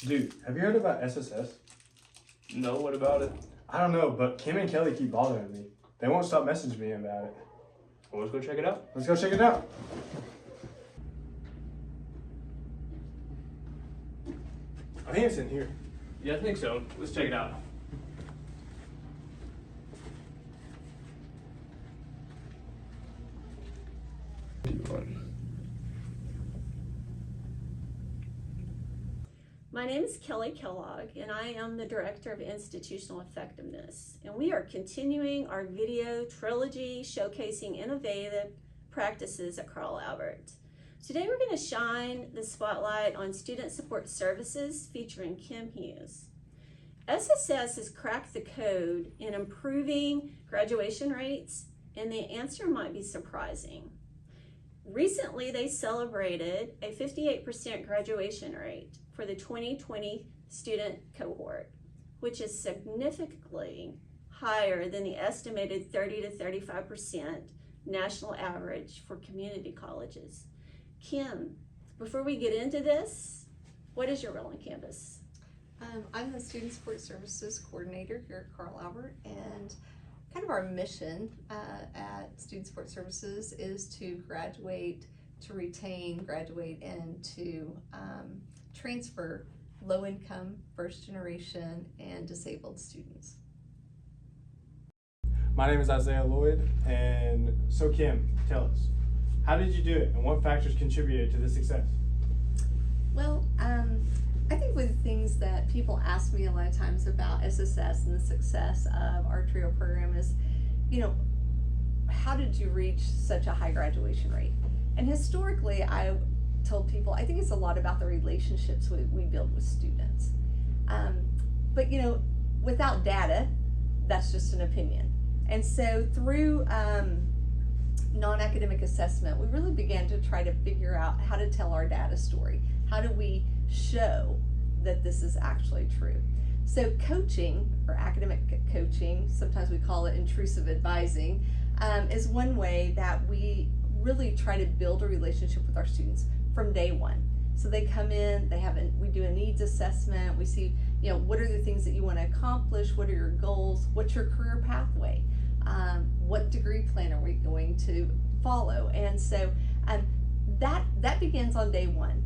Dude, have you heard about SSS? No, what about it? I don't know, but Kim and Kelly keep bothering me. They won't stop messaging me about it. Well, let's go check it out. Let's go check it out. I think it's in here. Yeah, I think so. Let's check it out. My name is Kelly Kellogg, and I am the Director of Institutional Effectiveness. And we are continuing our video trilogy showcasing innovative practices at Carl Albert. Today we're going to shine the spotlight on Student Support Services featuring Kim Hughes. SSS has cracked the code in improving graduation rates, and the answer might be surprising. Recently, they celebrated a 58% graduation rate for the 2020 student cohort, which is significantly higher than the estimated 30 to 35% national average for community colleges. Kim, before we get into this, what is your role on campus? I'm the Student Support Services Coordinator here at Carl Albert, and kind of our mission at Student Support Services is to graduate, to retain, graduate, and to transfer low-income, first-generation, and disabled students. My name is Isaiah Lloyd, and so Kim, tell us, how did you do it, and what factors contributed to this success? Well, I think one of the things that people ask me a lot of times about SSS and the success of our TRIO program is, you know, how did you reach such a high graduation rate? And historically, I told people, I think it's a lot about the relationships we build with students. But you know, without data, that's just an opinion. And so through non-academic assessment, we really began to try to figure out how to tell our data story. How do we show that this is actually true? So coaching, or academic coaching, sometimes we call it intrusive advising, is one way that we really try to build a relationship with our students from day one. So they come in, we do a needs assessment, we see, you know, what are the things that you want to accomplish, what are your goals, what's your career pathway, what degree plan are we going to follow, and so that begins on day one.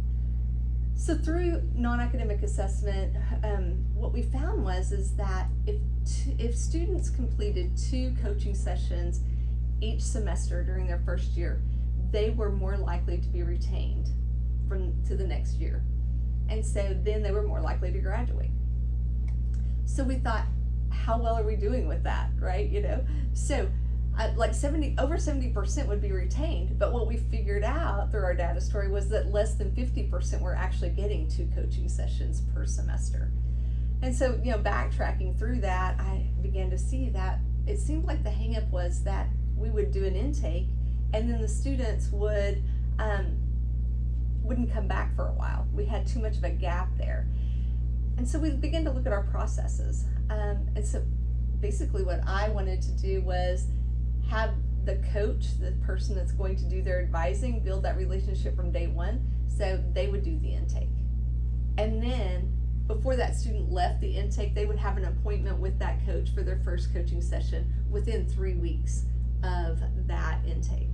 So through non-academic assessment, what we found is that if students completed 2 coaching sessions each semester during their first year, they were more likely to be retained to the next year. And so then they were more likely to graduate. So we thought, how well are we doing with that, right? You know, so like over 70% would be retained, but what we figured out through our data story was that less than 50% were actually getting 2 coaching sessions per semester. And so, you know, backtracking through that, I began to see that it seemed like the hang-up was that we would do an intake and then the students wouldn't come back for a while. We had too much of a gap there. And so we began to look at our processes. And so basically what I wanted to do was have the coach, the person that's going to do their advising, build that relationship from day one, so they would do the intake. And then before that student left the intake, they would have an appointment with that coach for their first coaching session within 3 weeks of that intake.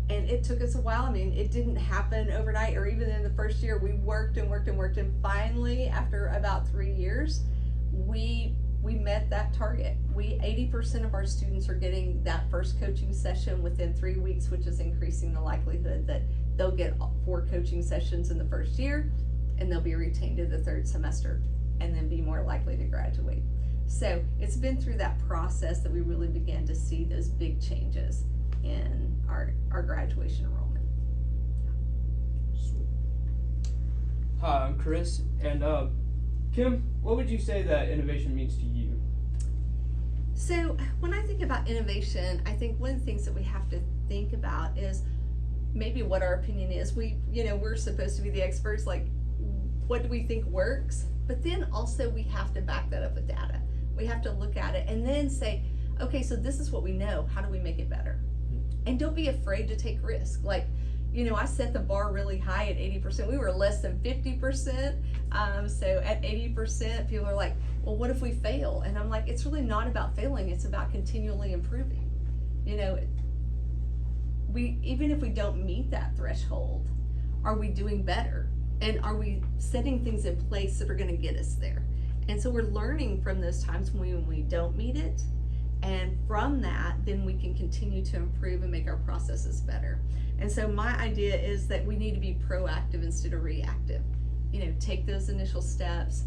And it took us a while. I mean, it didn't happen overnight, or even in the first year. We worked and worked and worked, and finally, after about 3 years, we met that target. 80% of our students are getting that first coaching session within 3 weeks, which is increasing the likelihood that they'll get 4 coaching sessions in the first year, and they'll be retained in the 3rd semester, and then be more likely to graduate. So it's been through that process that we really began to see those big changes in our graduation enrollment. Hi, I'm Chris, and Kim, what would you say that innovation means to you? So when I think about innovation, I think one of the things that we have to think about is maybe what our opinion is. We're supposed to be the experts, like what do we think works? But then also we have to back that up with data. We have to look at it and then say, okay, so this is what we know, how do we make it better? And don't be afraid to take risk. Like, I set the bar really high at 80%. We were less than 50%. So at 80%, people are like, well, what if we fail? And I'm like, it's really not about failing. It's about continually improving. Even if we don't meet that threshold, are we doing better? And are we setting things in place that are going to get us there? And so we're learning from those times when we don't meet it. And from that, then we can continue to improve and make our processes better. And so my idea is that we need to be proactive instead of reactive. Take those initial steps,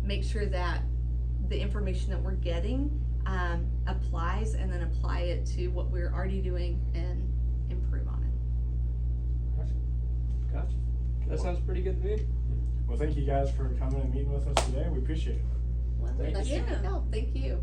make sure that the information that we're getting applies, and then apply it to what we're already doing and improve on it. Gotcha. That sounds pretty good to me. Well, thank you guys for coming and meeting with us today. We appreciate it. Well, Thank that's you. your help. Thank you.